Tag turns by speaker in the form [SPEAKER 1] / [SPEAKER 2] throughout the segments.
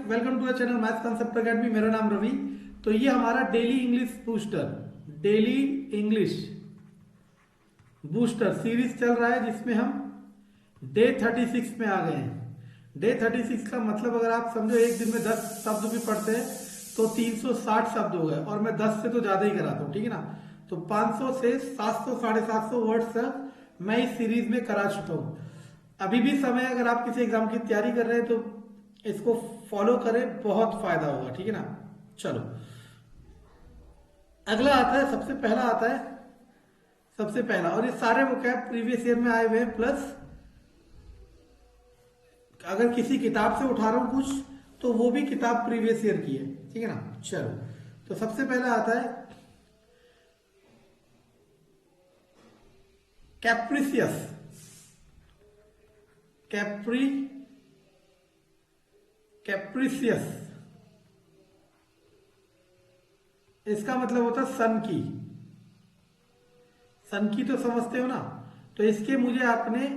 [SPEAKER 1] Welcome to the channel maths concept academy. मेरा नाम रवि। तो ये हमारा डेली इंग्लिश बूस्टर सीरीज चल रहा है, जिसमें हम डे 36 में आ गए हैं। डे 36 का मतलब अगर आप समझो एक दिन में 10 शब्द भी पढ़ते हैं तो 360 शब्द हो गए, और मैं 10 से तो ज्यादा ही कराता हूँ, ठीक है ना। तो 500 से 700 750 वर्ड्स तक मैं इस सीरीज में करा चुका हूँ। अभी भी समय, अगर आप किसी एग्जाम की तैयारी कर रहे हैं तो इसको फॉलो करें, बहुत फायदा होगा, ठीक है ना। चलो अगला आता है, सबसे पहला और ये सारे वोकैब प्रीवियस ईयर में आए हुए हैं, प्लस अगर किसी किताब से उठा रहा हूं कुछ तो वो भी किताब प्रीवियस ईयर की है, ठीक है ना। चलो तो सबसे पहला आता है कैप्रिसियस। कैप्रिसियस इसका मतलब होता है सन की तो समझते हो ना। तो इसके मुझे आपने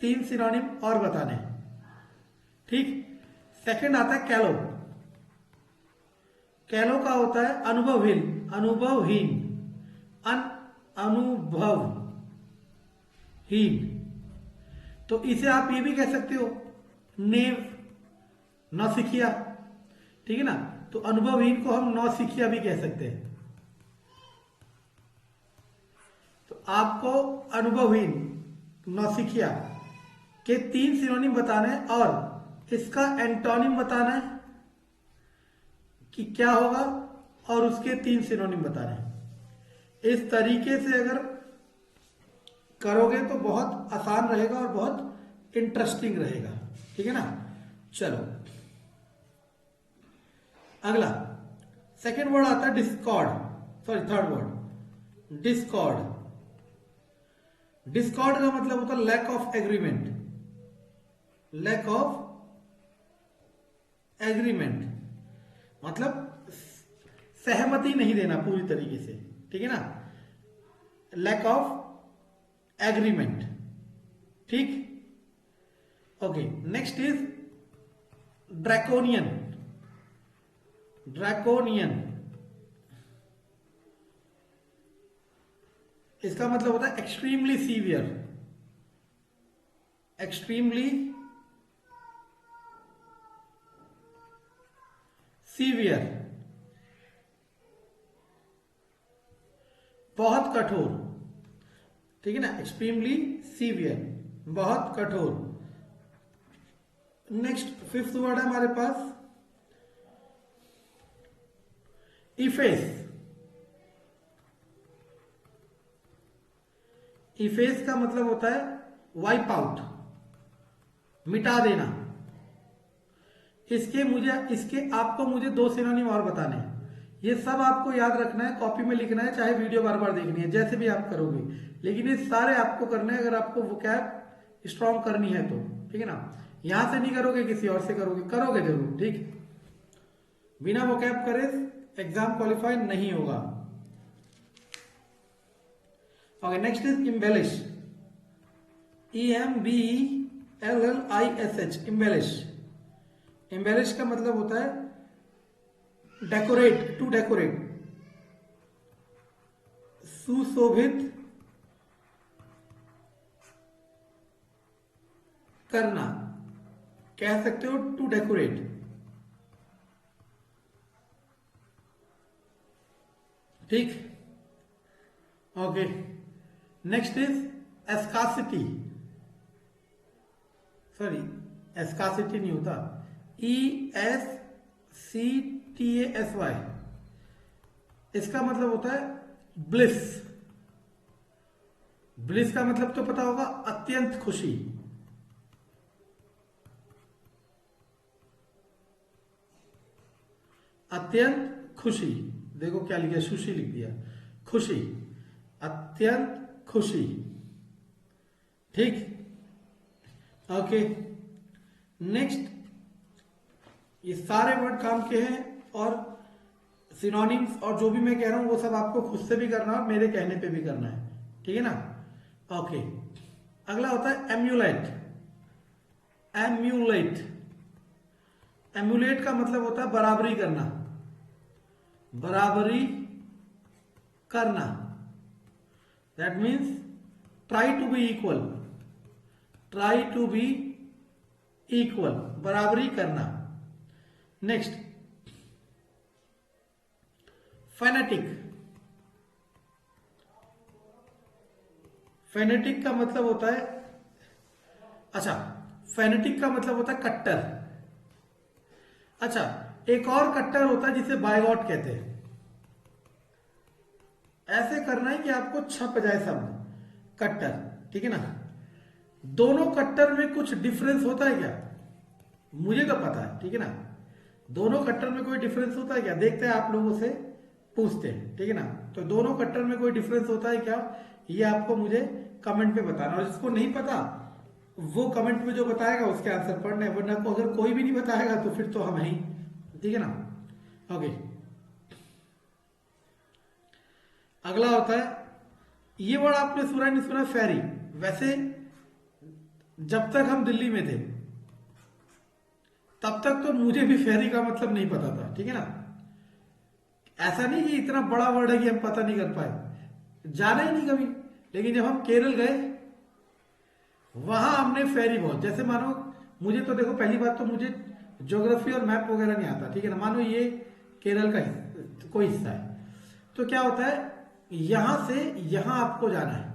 [SPEAKER 1] 3 सिनोनिम और बताने, ठीक। सेकंड आता है कैलो। कैलो का होता है अनुभवहीन, अनुभवहीन। तो इसे आप ये भी कह सकते हो नौसिखिया, ठीक है ना। तो अनुभवहीन को हम नौसिखिया भी कह सकते हैं। तो आपको अनुभवहीन, नौसिखिया के 3 सिनोनिम बताने हैं और इसका एंटोनिम बताना है कि क्या होगा, और उसके 3 सिनोनिम बताने हैं। इस तरीके से अगर करोगे तो बहुत आसान रहेगा और बहुत इंटरेस्टिंग रहेगा, ठीक है ना। चलो अगला सेकंड वर्ड आता है थर्ड वर्ड डिस्कॉर्ड। डिस्कॉर्ड का मतलब होता है लैक ऑफ एग्रीमेंट, मतलब सहमति नहीं देना पूरी तरीके से, ठीक है ना। लैक ऑफ एग्रीमेंट, ठीक। Okay, next is draconian. इसका मतलब होता है एक्सट्रीमली सीवियर, बहुत कठोर, ठीक है ना। एक्सट्रीमली सीवियर, बहुत कठोर। नेक्स्ट फिफ्थ वर्ड है हमारे पास इफेस का मतलब होता है वाइप आउट, मिटा देना। इसके आपको मुझे 2 सिनोनिम और बताने हैं। ये सब आपको याद रखना है, कॉपी में लिखना है, चाहे वीडियो बार बार देखनी है, जैसे भी आप करोगे, लेकिन ये सारे आपको करने हैं अगर आपको वोकैब स्ट्रॉन्ग करनी है तो, ठीक है ना। यहां से नहीं करोगे, किसी और से करोगे जरूर, ठीक। बिना वोकैब करे एग्जाम क्वालिफाई नहीं होगा। Okay, next is embellish. EMBELLISH, embellish का मतलब होता है टू डेकोरेट, सुशोभित करना, कह सकते हो टू डेकोरेट, ठीक। ओके, नेक्स्ट इज एस्कासिटी नहीं होता, ESCTASY। इसका मतलब होता है ब्लिस का मतलब तो पता होगा, अत्यंत खुशी। देखो क्या लिखा, सुशी लिख दिया, खुशी, अत्यंत खुशी, ठीक। ओके, नेक्स्ट ये सारे वर्ड काम के हैं, और सिनोनिम्स और जो भी मैं कह रहा हूं वो सब आपको खुद से भी करना है और मेरे कहने पे भी करना है, ठीक है ना। ओके, अगला होता है एम्यूलेट। एमुलेट का मतलब होता है बराबरी करना, बराबरी करना, that means try to be equal, try to be equal, बराबरी करना। नेक्स्ट फेनेटिक, फेनेटिक का मतलब होता है, अच्छा फेनेटिक का मतलब होता है कट्टर। अच्छा एक और कट्टर होता है जिसे बायगॉट कहते हैं। ऐसे करना है कि आपको छप जाए शब्द कट्टर, ठीक है ना। दोनों कट्टर में कुछ डिफरेंस होता है क्या? मुझे तो पता है, ठीक है ना। दोनों कट्टर में कोई डिफरेंस होता है क्या? देखते हैं, आप लोगों से पूछते हैं, ठीक है ना। तो दोनों कट्टर में कोई डिफरेंस होता है क्या, ये आपको मुझे कमेंट पे बताना। और जिसको नहीं पता वो कमेंट में जो बताएगा उसके आंसर पढ़ने, वरना को अगर कोई भी नहीं बताएगा तो फिर तो हम ही, ठीक है ना। ओके, अगला होता है, ये वर्ड आपने सुना नहीं सुना, फेरी। वैसे जब तक हम दिल्ली में थे तब तक तो मुझे भी फेरी का मतलब नहीं पता था, ठीक है ना। ऐसा नहीं कि इतना बड़ा वर्ड है कि हम पता नहीं कर पाए, जाना ही नहीं कभी। लेकिन जब हम केरल गए वहां हमने फेरी बहुत, जैसे मानो मुझे तो देखो, पहली बात तो मुझे ज्योग्राफी और मैप वगैरह नहीं आता, ठीक है ना। मानो ये केरल का कोई हिस्सा है, तो क्या होता है, यहां से यहां आपको जाना है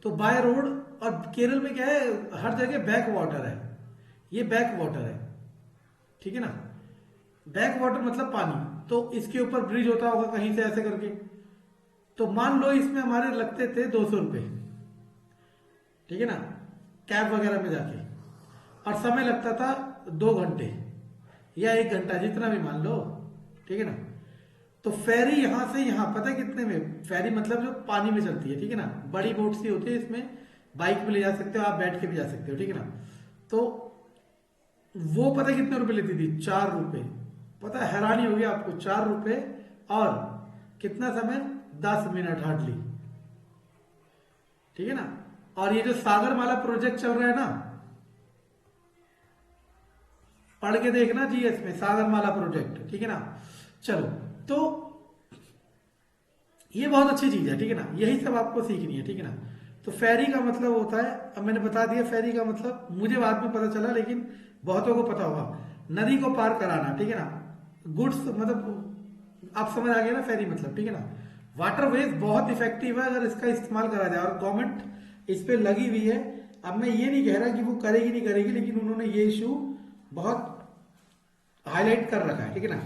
[SPEAKER 1] तो बाय रोड, और केरल में क्या है, हर जगह बैक वाटर है, ये बैक वाटर है, ठीक है ना। बैक वाटर मतलब पानी, तो इसके ऊपर ब्रिज होता होगा कहीं से ऐसे करके। तो मान लो इसमें हमारे लगते थे 200 रुपये, ठीक है ना, कैब वगैरह में जाके, और समय लगता था 2 घंटे या 1 घंटा, जितना भी मान लो, ठीक है ना। तो फेरी यहां से यहां पता है कितने में, फेरी मतलब जो पानी में चलती है, ठीक है ना, बड़ी बोट सी होती है, इसमें बाइक में ले जा सकते हो आप, बैठ के भी जा सकते हो, ठीक है ना। तो वो पता है कितने रुपए लेती थी, 4 रुपए। पता है, हैरानी होगी आपको, 4 रुपए, और कितना समय, 10 मिनट हार्डली, ठीक है ना। और ये जो सागरमाला प्रोजेक्ट चल रहा है ना, पढ़ के देखना जीएस में, सागरमाला प्रोजेक्ट, ठीक है ना। चलो, तो ये बहुत अच्छी चीज है, ठीक है ना, यही सब आपको सीखनी है, ठीक है ना। तो फेरी का मतलब होता है, अब मैंने बता दिया फेरी का मतलब, मुझे बाद में पता चला लेकिन बहुतों को पता होगा, नदी को पार कराना, ठीक है ना। गुड्स मतलब आप समझ आ गए ना, फेरी मतलब, ठीक है ना। वाटरवेज बहुत इफेक्टिव है अगर इसका इस्तेमाल करा जाए, और गवर्नमेंट इस पे लगी हुई है। अब मैं ये नहीं कह रहा कि वो करेगी नहीं करेगी, लेकिन उन्होंने ये इशू बहुत हाईलाइट कर रखा है, ठीक है ना।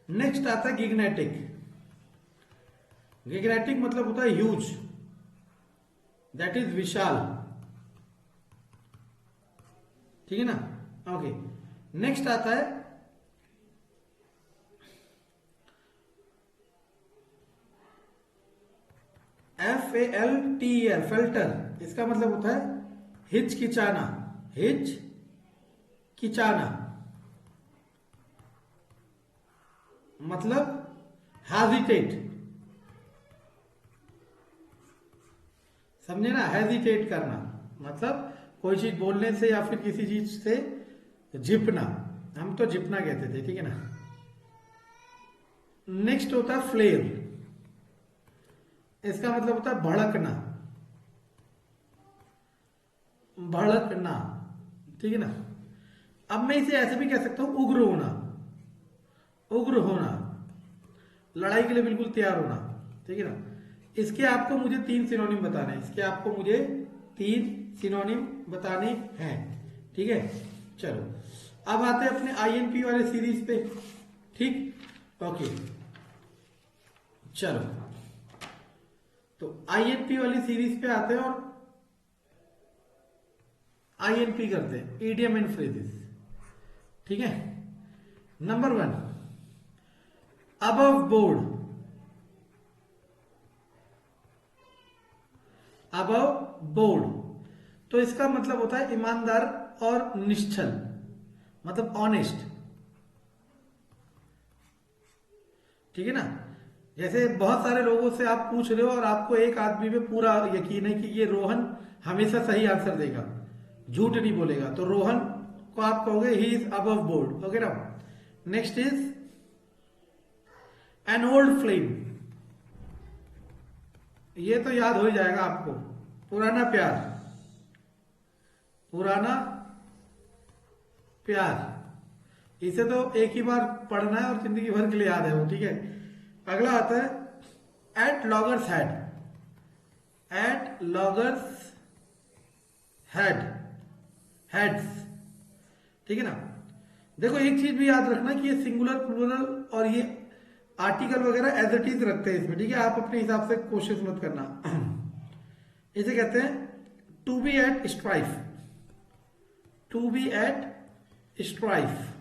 [SPEAKER 1] नेक्स्ट आता है गिगनेटिक। गिगनेटिक मतलब होता है ह्यूज, दैट इज विशाल, ठीक है ना। ओके, नेक्स्ट आता है FALTER, फिल्टर। इसका मतलब होता है हिचकिचाना, हिचकिचाना मतलब हेजिटेट, समझे ना, हेजिटेट करना मतलब कोई चीज बोलने से या फिर किसी चीज से झिपना, हम तो झिपना कहते थे, ठीक है ना। नेक्स्ट होता है फ्लेयर, इसका मतलब होता है भड़कना, भड़कना, ठीक है ना। अब मैं इसे ऐसे भी कह सकता हूं, उग्र होना, उग्र होना, लड़ाई के लिए बिल्कुल तैयार होना, ठीक है ना। इसके आपको मुझे 3 सिनोनिम बताने हैं, इसके आपको मुझे 3 सिनोनिम बताने हैं, ठीक है। चलो, अब आते हैं अपने INP वाले सीरीज पे, ठीक, ओके। चलो, तो INP वाली सीरीज पे आते हैं और INP करते हैं, इडियम एंड फ्रेजेस, ठीक है। Number 1, above board, above board, तो इसका मतलब होता है ईमानदार और निश्चल, मतलब ऑनेस्ट, ठीक है ना। जैसे बहुत सारे लोगों से आप पूछ रहे हो और आपको एक आदमी पे पूरा यकीन है कि ये रोहन हमेशा सही आंसर देगा, झूठ नहीं बोलेगा, तो रोहन को आप कहोगे he is above board. Okay ना। Next is an old flame, ये तो याद हो ही जाएगा आपको, पुराना प्यार, पुराना प्यार, इसे तो एक ही बार पढ़ना है और जिंदगी भर के लिए याद है वो, ठीक है। अगला आता है at loggerheads, at loggerheads, heads, ठीक है ना। देखो एक चीज भी याद रखना कि ये सिंगुलर प्लूरल और ये आर्टिकल वगैरह एज इट इज रखते हैं इसमें, ठीक है। आप अपने हिसाब से कोशिश मत करना। इसे कहते हैं to be at strife, to be at strife.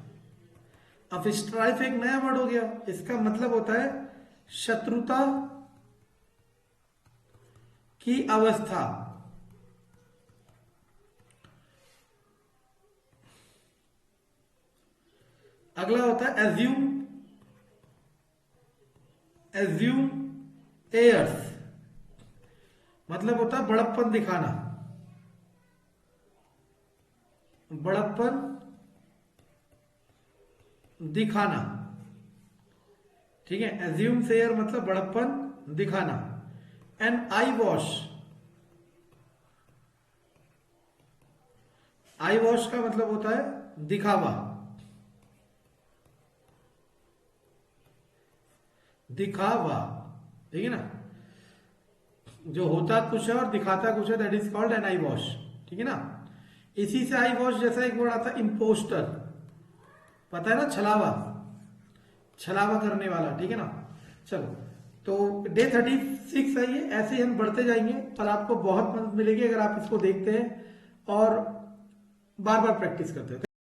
[SPEAKER 1] अब स्ट्राइफ एक नया वर्ड हो गया, इसका मतलब होता है शत्रुता की अवस्था। अगला होता है एज्यूम, एज्यूम एयर्स, मतलब होता है बड़प्पन दिखाना, बड़प्पन दिखाना, ठीक है। एज्यूम से एयर मतलब बड़प्पन दिखाना। And I wash, I wash का मतलब होता है दिखावा, दिखावा, ठीक है ना। जो होता कुछ है और दिखाता कुछ है, that is called an I wash, ठीक है ना। इसी से आई वॉश जैसा एक वर्ड आता है इम्पोस्टर, पता है ना, छलावा, छलावा करने वाला, ठीक है ना। चलो, तो डे 36 है ये, ऐसे ही हम बढ़ते जाएंगे और आपको बहुत मदद मिलेगी अगर आप इसको देखते हैं और बार बार प्रैक्टिस करते हैं।